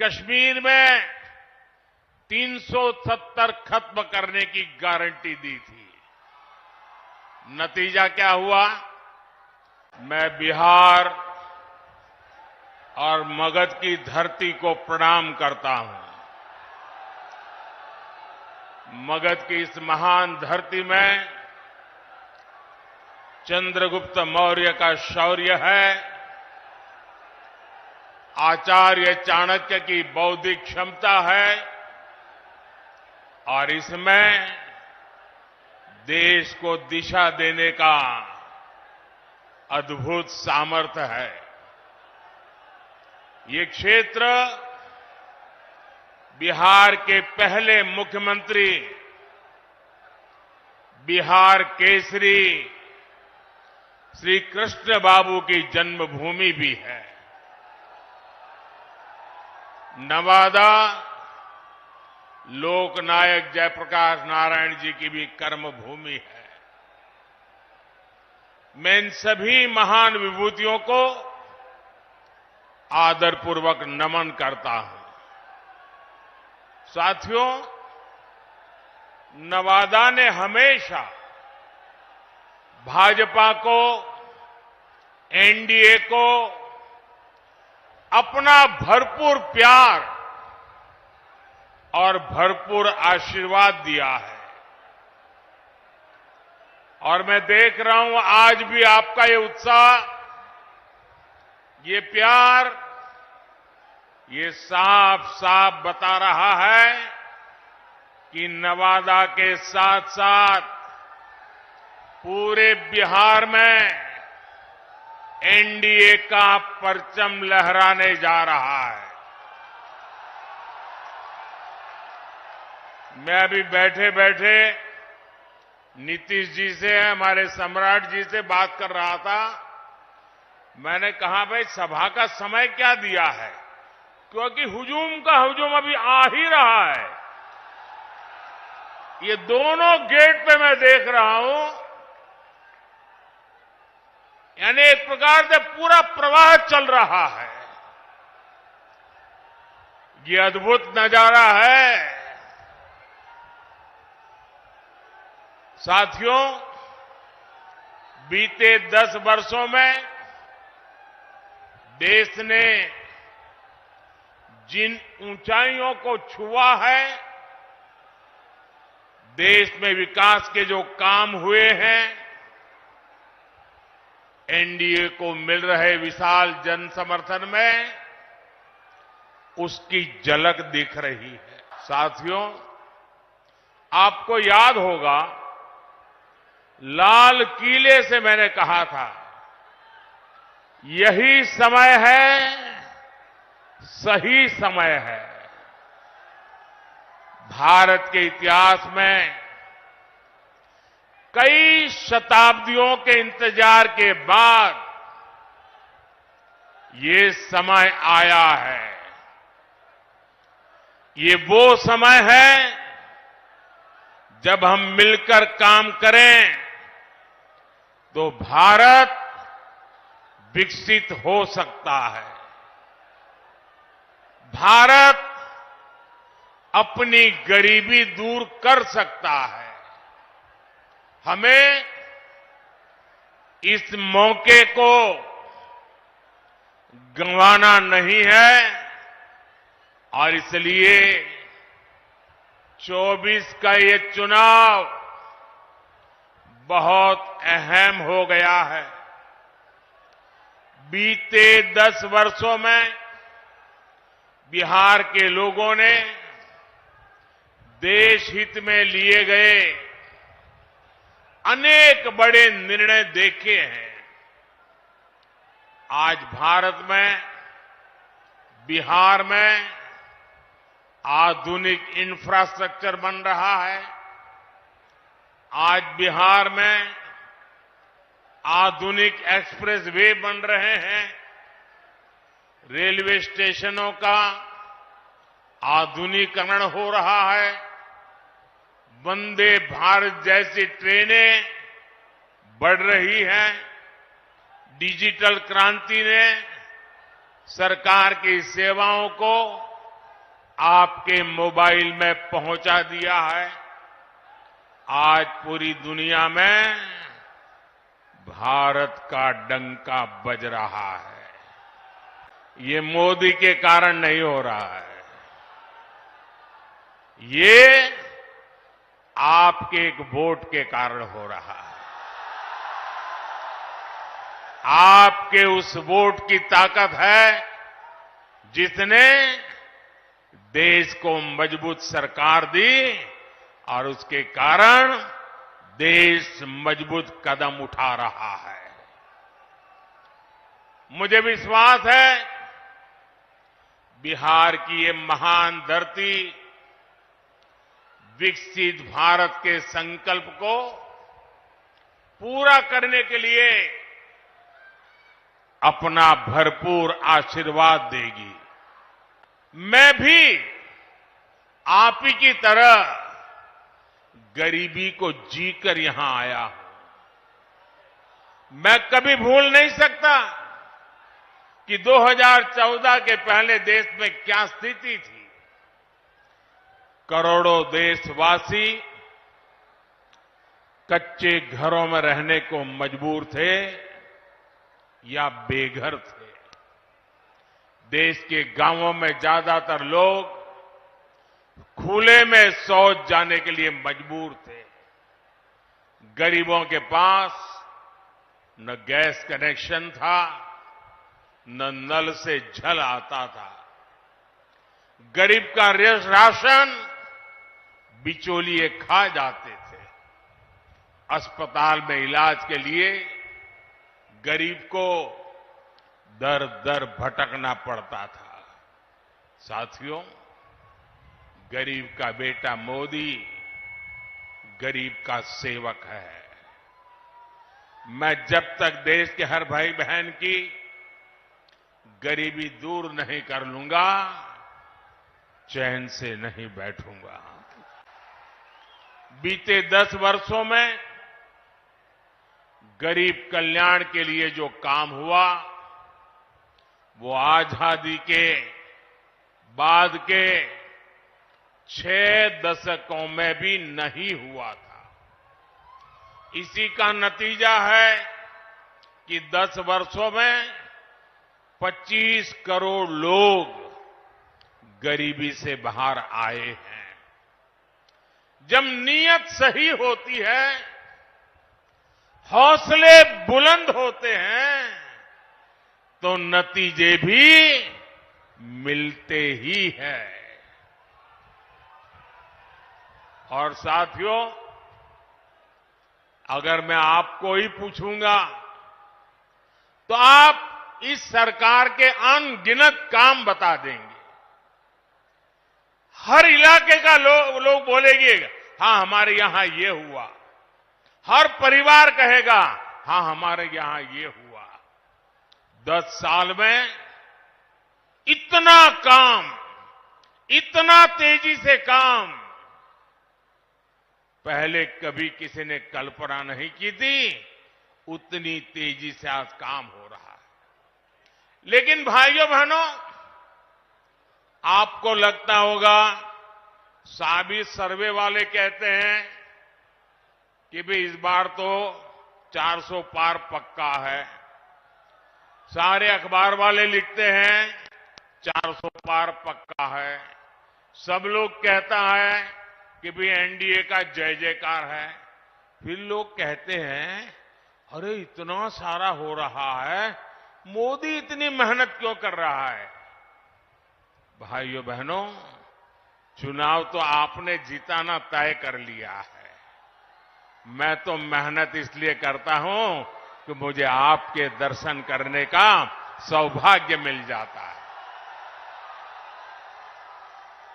कश्मीर में 370 खत्म करने की गारंटी दी थी। नतीजा क्या हुआ? मैं बिहार और मगध की धरती को प्रणाम करता हूं। मगध की इस महान धरती में चंद्रगुप्त मौर्य का शौर्य है, आचार्य चाणक्य की बौद्धिक क्षमता है और इसमें देश को दिशा देने का अद्भुत सामर्थ्य है। ये क्षेत्र बिहार के पहले मुख्यमंत्री, बिहार केसरी श्री कृष्ण बाबू की जन्मभूमि भी है। नवादा लोकनायक जयप्रकाश नारायण जी की भी कर्मभूमि है। मैं इन सभी महान विभूतियों को आदरपूर्वक नमन करता हूं। साथियों, नवादा ने हमेशा भाजपा को, एनडीए को अपना भरपूर प्यार और भरपूर आशीर्वाद दिया है और मैं देख रहा हूं आज भी आपका ये उत्साह, ये प्यार, ये साफ साफ बता रहा है कि नवादा के साथ साथ पूरे बिहार में एनडीए का परचम लहराने जा रहा है। मैं अभी बैठे बैठे नीतीश जी से, हमारे सम्राट जी से बात कर रहा था। मैंने कहा, भाई सभा का समय क्या दिया है, क्योंकि हुजूम का हुजूम अभी आ ही रहा है। ये दोनों गेट पे मैं देख रहा हूं, यानी एक प्रकार से पूरा प्रवाह चल रहा है। ये अद्भुत नजारा है। साथियों, बीते 10 वर्षों में देश ने जिन ऊंचाइयों को छुआ है, देश में विकास के जो काम हुए हैं, एनडीए को मिल रहे विशाल जन समर्थन में उसकी झलक दिख रही है। साथियों, आपको याद होगा, लाल किले से मैंने कहा था, यही समय है, सही समय है। भारत के इतिहास में कई शताब्दियों के इंतजार के बाद ये समय आया है। ये वो समय है जब हम मिलकर काम करें तो भारत विकसित हो सकता है। भारत अपनी गरीबी दूर कर सकता है। हमें इस मौके को गंवाना नहीं है और इसलिए 24 का ये चुनाव बहुत अहम हो गया है। बीते 10 वर्षों में बिहार के लोगों ने देश हित में लिए गए अनेक बड़े निर्णय देखे हैं। आज भारत में, बिहार में आधुनिक इंफ्रास्ट्रक्चर बन रहा है। आज बिहार में आधुनिक एक्सप्रेस वे बन रहे हैं। रेलवे स्टेशनों का आधुनिकीकरण हो रहा है। वंदे भारत जैसी ट्रेनें बढ़ रही हैं। डिजिटल क्रांति ने सरकार की सेवाओं को आपके मोबाइल में पहुंचा दिया है। आज पूरी दुनिया में भारत का डंका बज रहा है। ये मोदी के कारण नहीं हो रहा है, ये आपके एक वोट के कारण हो रहा है। आपके उस वोट की ताकत है जिसने देश को मजबूत सरकार दी और उसके कारण देश मजबूत कदम उठा रहा है। मुझे विश्वास है बिहार की ये महान धरती विकसित भारत के संकल्प को पूरा करने के लिए अपना भरपूर आशीर्वाद देगी। मैं भी आप ही की तरह गरीबी को जीकर यहां आया हूं। मैं कभी भूल नहीं सकता कि 2014 के पहले देश में क्या स्थिति थी। करोड़ों देशवासी कच्चे घरों में रहने को मजबूर थे या बेघर थे। देश के गांवों में ज्यादातर लोग खुले में शौच जाने के लिए मजबूर थे। गरीबों के पास न गैस कनेक्शन था, न नल से जल आता था। गरीब का राशन बिचौलिए खा जाते थे। अस्पताल में इलाज के लिए गरीब को दर दर भटकना पड़ता था। साथियों, गरीब का बेटा मोदी गरीब का सेवक है। मैं जब तक देश के हर भाई बहन की गरीबी दूर नहीं कर लूंगा, चैन से नहीं बैठूंगा। बीते 10 वर्षों में गरीब कल्याण के लिए जो काम हुआ वो आजादी के बाद के 6 दशकों में भी नहीं हुआ था। इसी का नतीजा है कि 10 वर्षों में 25 करोड़ लोग गरीबी से बाहर आए हैं। जब नीयत सही होती है, हौसले बुलंद होते हैं, तो नतीजे भी मिलते ही हैं। और साथियों, अगर मैं आपको ही पूछूंगा तो आप इस सरकार के अनगिनत काम बता देंगे। हर इलाके का लोग बोलेंगे, हां हमारे यहां ये हुआ। हर परिवार कहेगा, हां हमारे यहां ये हुआ। 10 साल में इतना काम, इतना तेजी से काम पहले कभी किसी ने कल्पना नहीं की थी। उतनी तेजी से आज काम हो रहा है। लेकिन भाइयों बहनों, आपको लगता होगा साबित सर्वे वाले कहते हैं कि भाई इस बार तो 400 पार पक्का है। सारे अखबार वाले लिखते हैं 400 पार पक्का है। सब लोग कहता है कि भाई एनडीए का जय जयकार है। फिर लोग कहते हैं अरे इतना सारा हो रहा है, मोदी इतनी मेहनत क्यों कर रहा है। भाइयों बहनों, चुनाव तो आपने जिताना तय कर लिया है। मैं तो मेहनत इसलिए करता हूं कि मुझे आपके दर्शन करने का सौभाग्य मिल जाता है।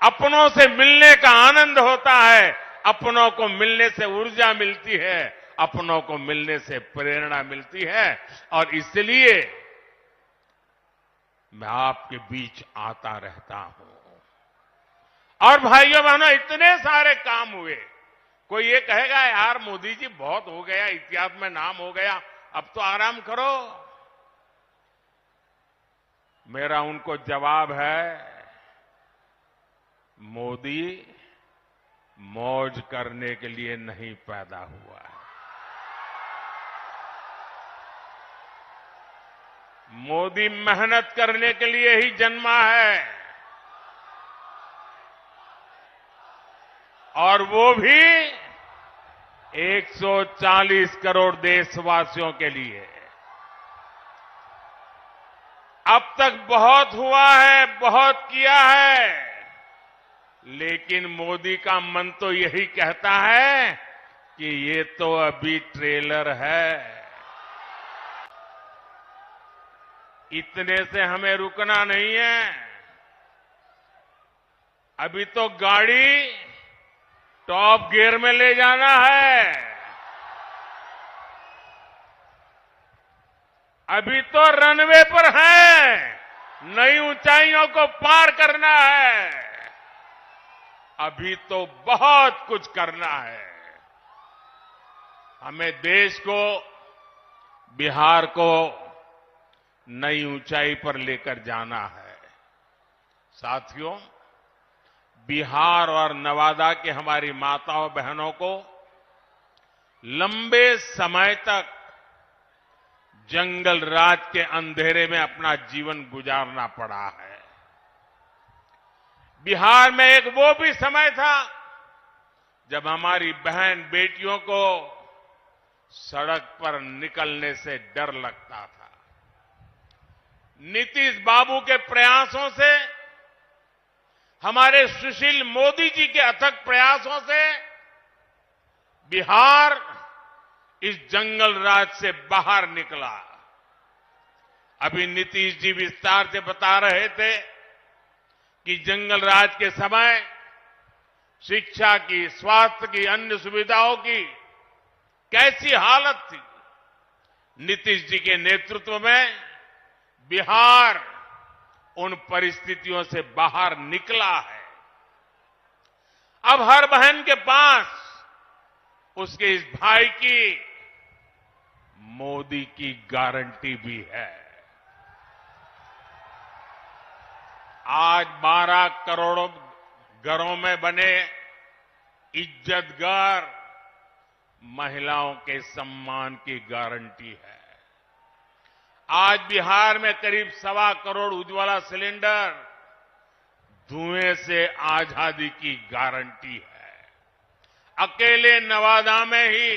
अपनों से मिलने का आनंद होता है। अपनों को मिलने से ऊर्जा मिलती है, अपनों को मिलने से प्रेरणा मिलती है। और इसलिए मैं आपके बीच आता रहता हूं। और भाइयों बहनों, इतने सारे काम हुए। कोई ये कहेगा यार मोदी जी बहुत हो गया, इतिहास में नाम हो गया, अब तो आराम करो। मेरा उनको जवाब है, मोदी मौज करने के लिए नहीं पैदा हुआ है। मोदी मेहनत करने के लिए ही जन्मा है, और वो भी 140 करोड़ देशवासियों के लिए। अब तक बहुत हुआ है, बहुत किया है, लेकिन मोदी का मन तो यही कहता है कि ये तो अभी ट्रेलर है। इतने से हमें रुकना नहीं है। अभी तो गाड़ी टॉप गियर में ले जाना है। अभी तो रनवे पर है, नई ऊंचाइयों को पार करना है। अभी तो बहुत कुछ करना है। हमें देश को, बिहार को नई ऊंचाई पर लेकर जाना है। साथियों, बिहार और नवादा के हमारी माताओं बहनों को लंबे समय तक जंगल राज के अंधेरे में अपना जीवन गुजारना पड़ा है। बिहार में एक वो भी समय था जब हमारी बहन बेटियों को सड़क पर निकलने से डर लगता था। नीतीश बाबू के प्रयासों से, हमारे सुशील मोदी जी के अथक प्रयासों से बिहार इस जंगल राज से बाहर निकला। अभी नीतीश जी विस्तार से बता रहे थे कि जंगल राज के समय शिक्षा की, स्वास्थ्य की, अन्य सुविधाओं की कैसी हालत थी। नीतीश जी के नेतृत्व में बिहार उन परिस्थितियों से बाहर निकला है। अब हर बहन के पास उसके इस भाई की मोदी की गारंटी भी है। आज 12 करोड़ घरों में बने इज्जतघर महिलाओं के सम्मान की गारंटी है। आज बिहार में करीब 1.25 करोड़ उज्ज्वला सिलेंडर धुएं से आजादी की गारंटी है। अकेले नवादा में ही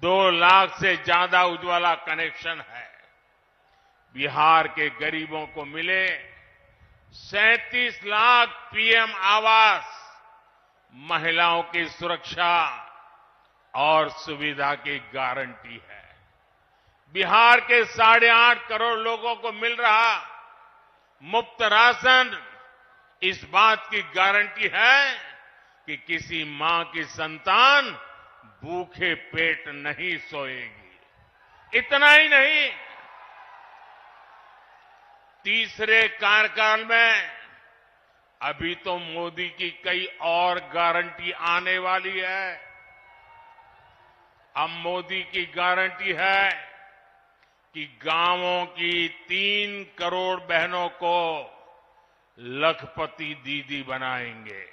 2 लाख से ज्यादा उज्ज्वला कनेक्शन है। बिहार के गरीबों को मिले 37 लाख पीएम आवास, महिलाओं की सुरक्षा और सुविधा की गारंटी है। बिहार के 8.5 करोड़ लोगों को मिल रहा मुफ्त राशन इस बात की गारंटी है कि किसी मां की संतान भूखे पेट नहीं सोएगी। इतना ही नहीं, तीसरे कार्यकाल में अभी तो मोदी की कई और गारंटी आने वाली है। अब मोदी की गारंटी है कि गांवों की 3 करोड़ बहनों को लखपति दीदी बनाएंगे।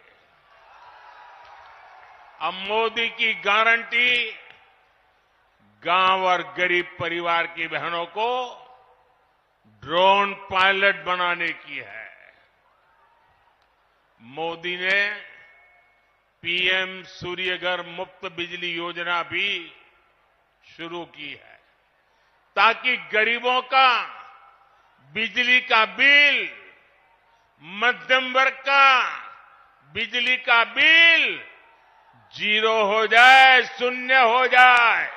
अब मोदी की गारंटी गांव और गरीब परिवार की बहनों को ड्रोन पायलट बनाने की है। मोदी ने पीएम सूर्यघर मुफ्त बिजली योजना भी शुरू की है, ताकि गरीबों का बिजली का बिल, मध्यम वर्ग का बिजली का बिल 0 हो जाए, शून्य हो जाए।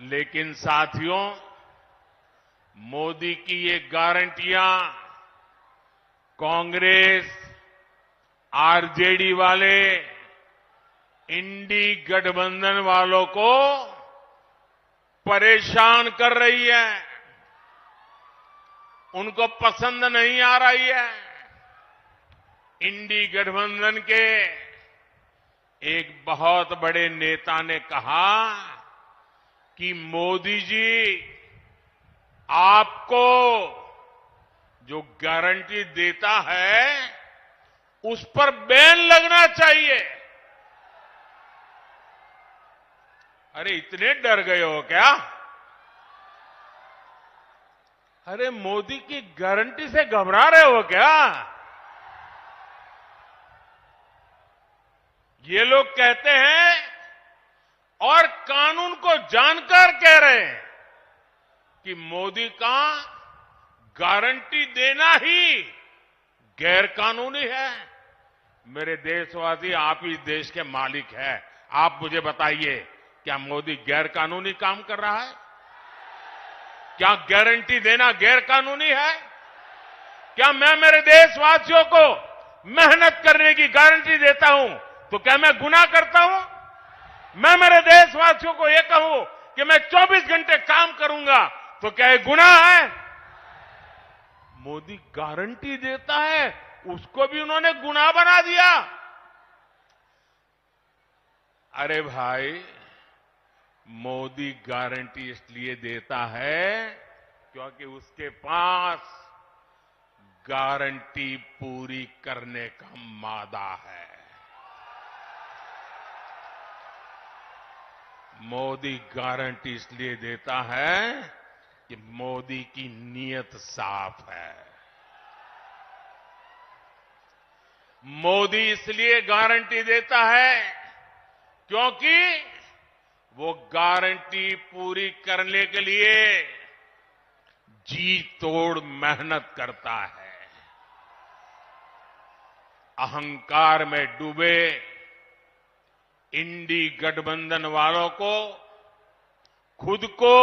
लेकिन साथियों, मोदी की ये गारंटियां कांग्रेस, आरजेडी वाले, इंडी गठबंधन वालों को परेशान कर रही है, उनको पसंद नहीं आ रही है। इंडी गठबंधन के एक बहुत बड़े नेता ने कहा कि मोदी जी आपको जो गारंटी देता है उस पर बैन लगना चाहिए। अरे इतने डर गए हो क्या? अरे मोदी की गारंटी से घबरा रहे हो क्या? ये लोग कहते हैं और कानून को जानकर कह रहे हैं कि मोदी का गारंटी देना ही गैर कानूनी है। मेरे देशवासी, आप ही देश के मालिक हैं। आप मुझे बताइए, क्या मोदी गैर कानूनी काम कर रहा है? क्या गारंटी देना गैर कानूनी है? क्या मैं मेरे देशवासियों को मेहनत करने की गारंटी देता हूं तो क्या मैं गुनाह करता हूं? मैं मेरे देशवासियों को यह कहूं कि मैं 24 घंटे काम करूंगा तो क्या यह गुनाह है? मोदी गारंटी देता है, उसको भी उन्होंने गुनाह बना दिया। अरे भाई, मोदी गारंटी इसलिए देता है क्योंकि उसके पास गारंटी पूरी करने का मादा है। मोदी गारंटी इसलिए देता है कि मोदी की नीयत साफ है। मोदी इसलिए गारंटी देता है क्योंकि वो गारंटी पूरी करने के लिए जी तोड़ मेहनत करता है। अहंकार में डूबे इंडी गठबंधन वालों को, खुद को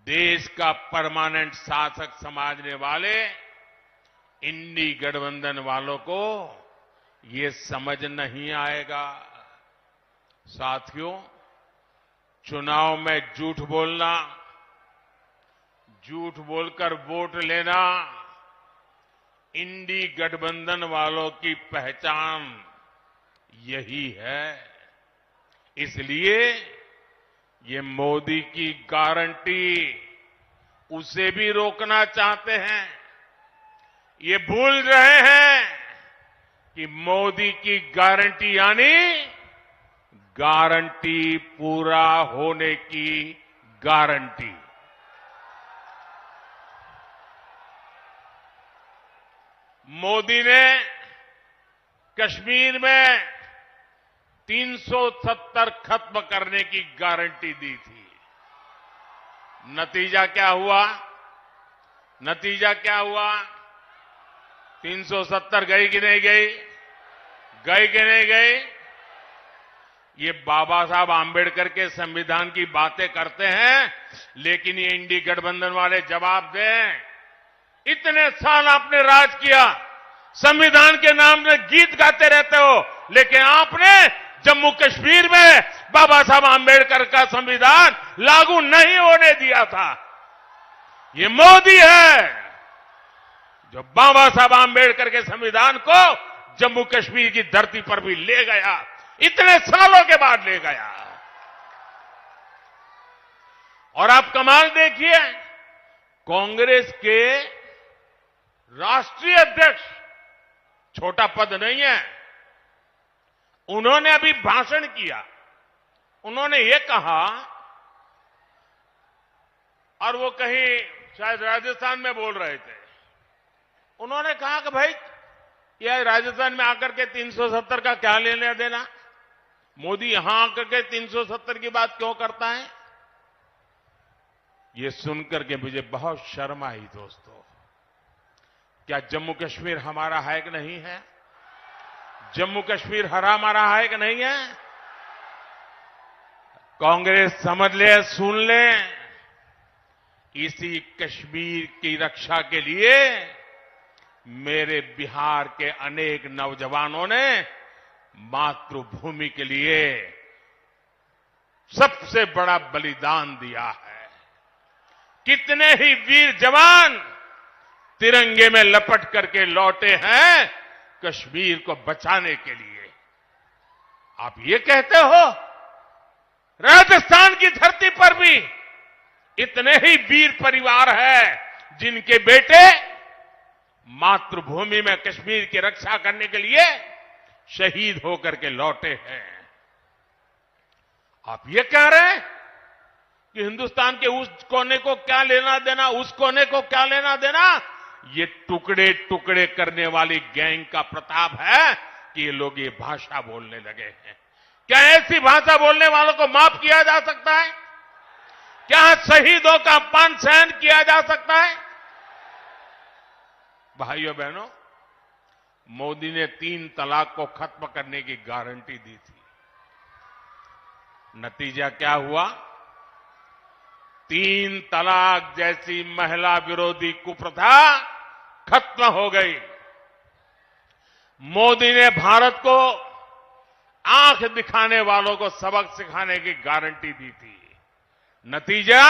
देश का परमानेंट शासक समझने वाले इंडी गठबंधन वालों को ये समझ नहीं आएगा। साथियों, चुनाव में झूठ बोलना, झूठ बोलकर वोट लेना इंडी गठबंधन वालों की पहचान यही है। इसलिए ये मोदी की गारंटी उसे भी रोकना चाहते हैं। ये भूल रहे हैं कि मोदी की गारंटी यानी गारंटी पूरा होने की गारंटी। मोदी ने कश्मीर में 370 खत्म करने की गारंटी दी थी। नतीजा क्या हुआ? नतीजा क्या हुआ? 370 गई कि नहीं गई? गई कि नहीं गई? ये बाबा साहब आंबेडकर के संविधान की बातें करते हैं, लेकिन ये इंडी गठबंधन वाले जवाब दें। इतने साल आपने राज किया, संविधान के नाम में गीत गाते रहते हो, लेकिन आपने जम्मू कश्मीर में बाबा साहब आंबेडकर का संविधान लागू नहीं होने दिया था। ये मोदी है जो बाबा साहब आंबेडकर के संविधान को जम्मू कश्मीर की धरती पर भी ले गया, इतने सालों के बाद ले गया। और आप कमाल देखिए, कांग्रेस के राष्ट्रीय अध्यक्ष, छोटा पद नहीं है, उन्होंने अभी भाषण किया। उन्होंने ये कहा, और वो कहीं शायद राजस्थान में बोल रहे थे, उन्होंने कहा कि भाई यह राजस्थान में आकर के 370 का क्या लेना देना, मोदी यहां आकर के 370 की बात क्यों करता है। ये सुनकर के मुझे बहुत शर्म आई। दोस्तों, क्या जम्मू कश्मीर हमारा है कि नहीं है? जम्मू कश्मीर हमारा है कि नहीं है? कांग्रेस समझ ले, सुन ले, इसी कश्मीर की रक्षा के लिए मेरे बिहार के अनेक नौजवानों ने मातृभूमि के लिए सबसे बड़ा बलिदान दिया है। कितने ही वीर जवान तिरंगे में लपट करके लौटे हैं कश्मीर को बचाने के लिए। आप ये कहते हो राजस्थान की धरती पर भी इतने ही वीर परिवार है जिनके बेटे मातृभूमि में कश्मीर की रक्षा करने के लिए शहीद होकर के लौटे हैं। आप ये कह रहे हैं कि हिंदुस्तान के उस कोने को क्या लेना देना, उस कोने को क्या लेना देना? ये टुकड़े टुकड़े करने वाली गैंग का प्रताप है कि ये लोग ये भाषा बोलने लगे हैं। क्या ऐसी भाषा बोलने वालों को माफ किया जा सकता है? क्या शहीदों का अपमान सहन किया जा सकता है? भाइयों बहनों, मोदी ने 3 तलाक को खत्म करने की गारंटी दी थी। नतीजा क्या हुआ? 3 तलाक जैसी महिला विरोधी कुप्रथा खत्म हो गई। मोदी ने भारत को आंख दिखाने वालों को सबक सिखाने की गारंटी दी थी। नतीजा,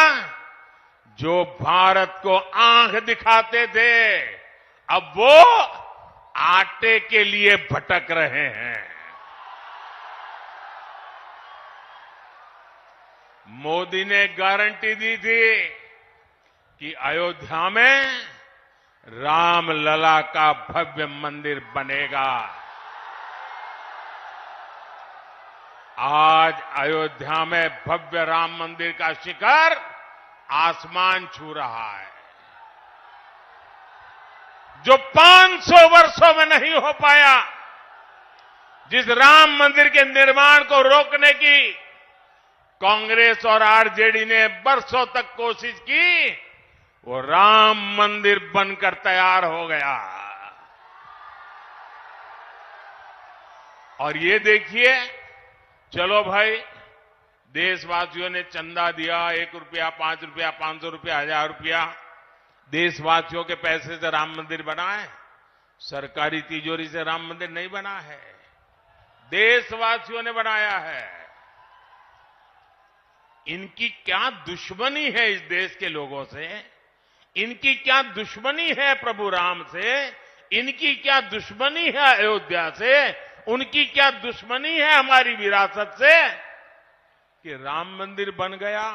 जो भारत को आंख दिखाते थे अब वो आटे के लिए भटक रहे हैं। मोदी ने गारंटी दी थी कि अयोध्या में रामलला का भव्य मंदिर बनेगा। आज अयोध्या में भव्य राम मंदिर का शिखर आसमान छू रहा है। जो 500 वर्षों में नहीं हो पाया, जिस राम मंदिर के निर्माण को रोकने की कांग्रेस और आरजेडी ने बरसों तक कोशिश की, वो राम मंदिर बनकर तैयार हो गया। और ये देखिए, चलो भाई, देशवासियों ने चंदा दिया, 1 रुपया, 5 रुपया, 500 रुपया, 1000 रुपया, देशवासियों के पैसे से राम मंदिर बना है। सरकारी तिजोरी से राम मंदिर नहीं बना है, देशवासियों ने बनाया है। इनकी क्या दुश्मनी है इस देश के लोगों से? इनकी क्या दुश्मनी है प्रभु राम से? इनकी क्या दुश्मनी है अयोध्या से? उनकी क्या दुश्मनी है हमारी विरासत से कि राम मंदिर बन गया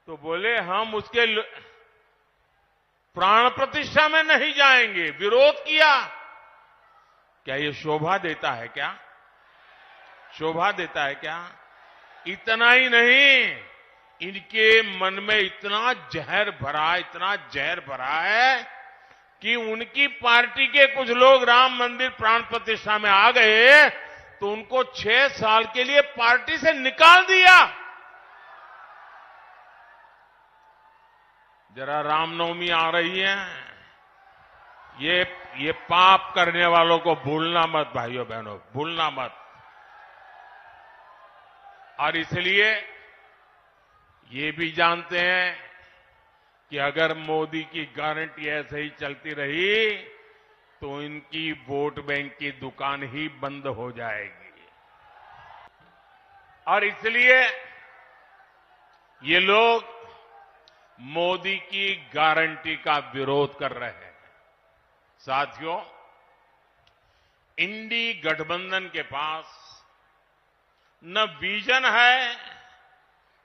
तो बोले हम उसके प्राण प्रतिष्ठा में नहीं जाएंगे, विरोध किया। क्या ये शोभा देता है क्या? शोभा देता है क्या? इतना ही नहीं, इनके मन में इतना जहर भरा है कि उनकी पार्टी के कुछ लोग राम मंदिर प्राण प्रतिष्ठा में आ गए तो उनको 6 साल के लिए पार्टी से निकाल दिया। जरा रामनवमी आ रही है, ये पाप करने वालों को भूलना मत भाइयों बहनों, भूलना मत। और इसलिए ये भी जानते हैं कि अगर मोदी की गारंटी ऐसे ही चलती रही तो इनकी वोट बैंक की दुकान ही बंद हो जाएगी। और इसलिए ये लोग मोदी की गारंटी का विरोध कर रहे हैं। साथियों, इंडी गठबंधन के पास न विजन है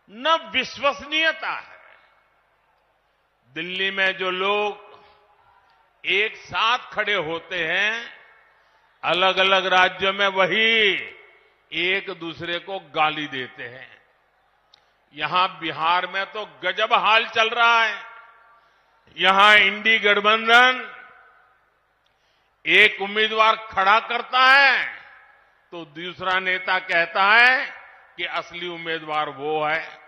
न विश्वसनीयता है। दिल्ली में जो लोग एक साथ खड़े होते हैं, अलग अलग राज्यों में वही एक दूसरे को गाली देते हैं। यहां बिहार में तो गजब हाल चल रहा है। यहां इंडी गठबंधन एक उम्मीदवार खड़ा करता है तो दूसरा नेता कहता है कि असली उम्मीदवार वो है।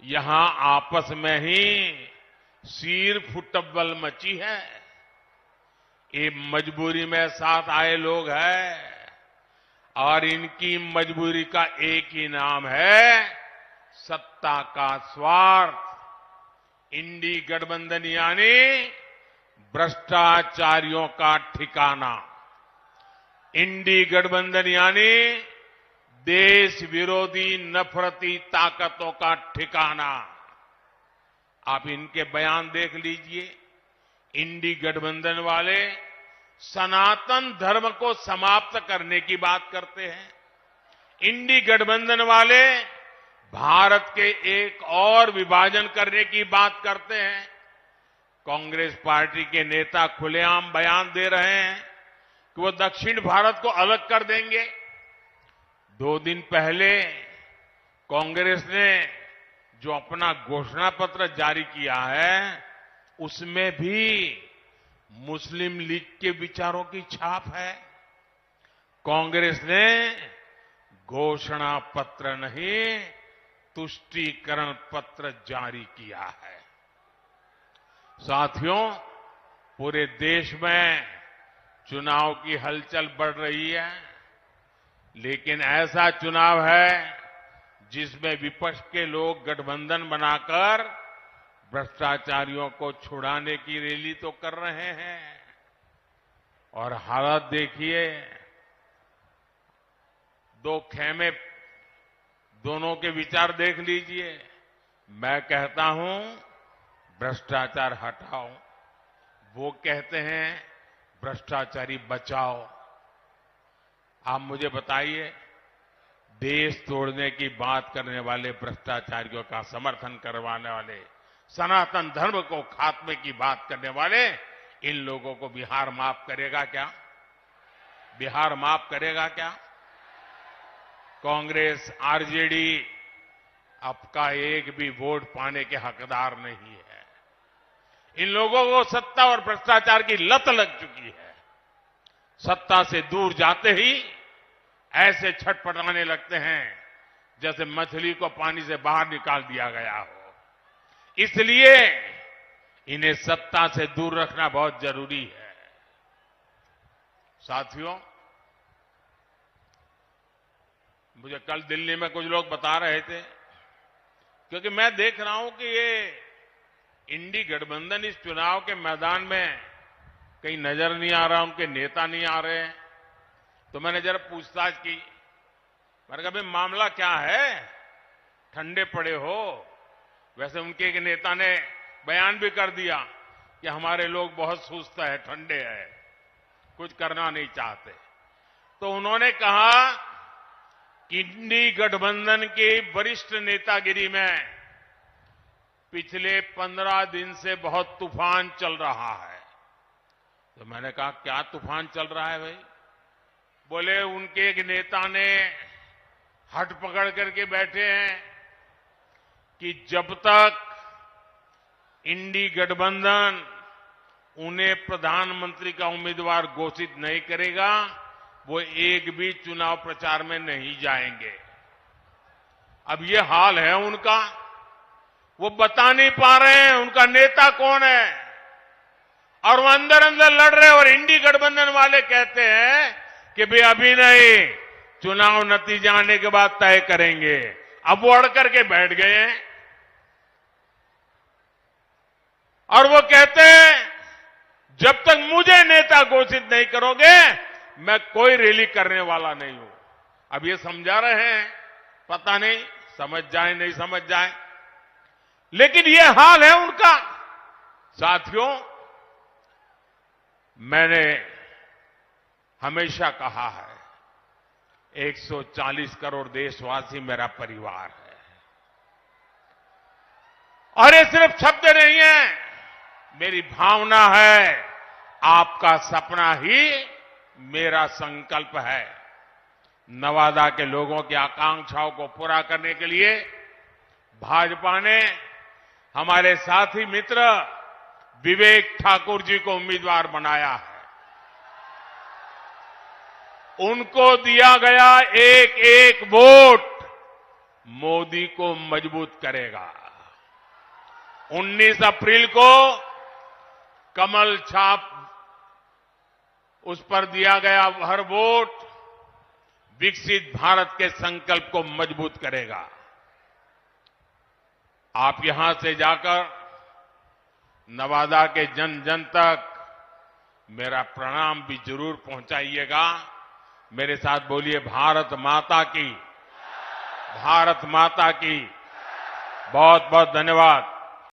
यहां आपस में ही सिर फुटबल मची है। ये मजबूरी में साथ आए लोग हैं और इनकी मजबूरी का एक ही नाम है सत्ता का स्वार्थ। इंडी गठबंधन यानी भ्रष्टाचारियों का ठिकाना। इंडी गठबंधन यानी देश विरोधी नफरती ताकतों का ठिकाना। आप इनके बयान देख लीजिए। इंडी गठबंधन वाले सनातन धर्म को समाप्त करने की बात करते हैं। इंडी गठबंधन वाले भारत के एक और विभाजन करने की बात करते हैं। कांग्रेस पार्टी के नेता खुलेआम बयान दे रहे हैं कि वो दक्षिण भारत को अलग कर देंगे। 2 दिन पहले कांग्रेस ने जो अपना घोषणा पत्र जारी किया है उसमें भी मुस्लिम लीग के विचारों की छाप है। कांग्रेस ने घोषणा पत्र नहीं, तुष्टीकरण पत्र जारी किया है। साथियों, पूरे देश में चुनाव की हलचल बढ़ रही है, लेकिन ऐसा चुनाव है जिसमें विपक्ष के लोग गठबंधन बनाकर भ्रष्टाचारियों को छुड़ाने की रैली तो कर रहे हैं। और हालत देखिए, 2 खेमे, दोनों के विचार देख लीजिए। मैं कहता हूं भ्रष्टाचार हटाओ, वो कहते हैं भ्रष्टाचारी बचाओ। आप मुझे बताइए, देश तोड़ने की बात करने वाले भ्रष्टाचारियों का समर्थन करवाने वाले, सनातन धर्म को खात्मे की बात करने वाले, इन लोगों को बिहार माफ करेगा क्या? बिहार माफ करेगा क्या? कांग्रेस, आरजेडी आपका एक भी वोट पाने के हकदार नहीं है। इन लोगों को सत्ता और भ्रष्टाचार की लत लग चुकी है। सत्ता से दूर जाते ही ऐसे छटपटाने लगते हैं जैसे मछली को पानी से बाहर निकाल दिया गया हो। इसलिए इन्हें सत्ता से दूर रखना बहुत जरूरी है। साथियों, मुझे कल दिल्ली में कुछ लोग बता रहे थे, क्योंकि मैं देख रहा हूं कि ये इंडी गठबंधन इस चुनाव के मैदान में कहीं नजर नहीं आ रहा, उनके नेता नहीं आ रहे हैं। तो मैंने जरा पूछताछ की। मैंने कहा, भाई मामला क्या है? ठंडे पड़े हो? वैसे उनके एक नेता ने बयान भी कर दिया कि हमारे लोग बहुत सुस्त है, ठंडे हैं, कुछ करना नहीं चाहते। तो उन्होंने कहा कि इंडी गठबंधन के वरिष्ठ नेतागिरी में पिछले 15 दिन से बहुत तूफान चल रहा है। तो मैंने कहा, क्या तूफान चल रहा है भाई? बोले उनके एक नेता ने हट पकड़ करके बैठे हैं कि जब तक इंडी गठबंधन उन्हें प्रधानमंत्री का उम्मीदवार घोषित नहीं करेगा, वो एक भी चुनाव प्रचार में नहीं जाएंगे। अब ये हाल है उनका, वो बता नहीं पा रहे हैं उनका नेता कौन है, और वो अंदर अंदर लड़ रहे हैं। और इंडी गठबंधन वाले कहते हैं कि भाई अभी नहीं, चुनाव नतीजा आने के बाद तय करेंगे। अब वो अड़ करके बैठ गए हैं और वो कहते हैं जब तक मुझे नेता घोषित नहीं करोगे मैं कोई रैली करने वाला नहीं हूं। अब ये समझा रहे हैं, पता नहीं समझ जाए नहीं समझ जाए, लेकिन ये हाल है उनका। साथियों, मैंने हमेशा कहा है 140 करोड़ देशवासी मेरा परिवार है, और ये सिर्फ शब्द नहीं है, मेरी भावना है, आपका सपना ही मेरा संकल्प है। नवादा के लोगों की आकांक्षाओं को पूरा करने के लिए भाजपा ने हमारे साथी मित्र विवेक ठाकुर जी को उम्मीदवार बनाया है। उनको दिया गया एक एक वोट मोदी को मजबूत करेगा। 19 अप्रैल को कमल छाप उस पर दिया गया हर वोट विकसित भारत के संकल्प को मजबूत करेगा। आप यहां से जाकर नवादा के जन जन तक मेरा प्रणाम भी जरूर पहुंचाइएगा। मेरे साथ बोलिए, भारत माता की, भारत माता की। बहुत बहुत धन्यवाद।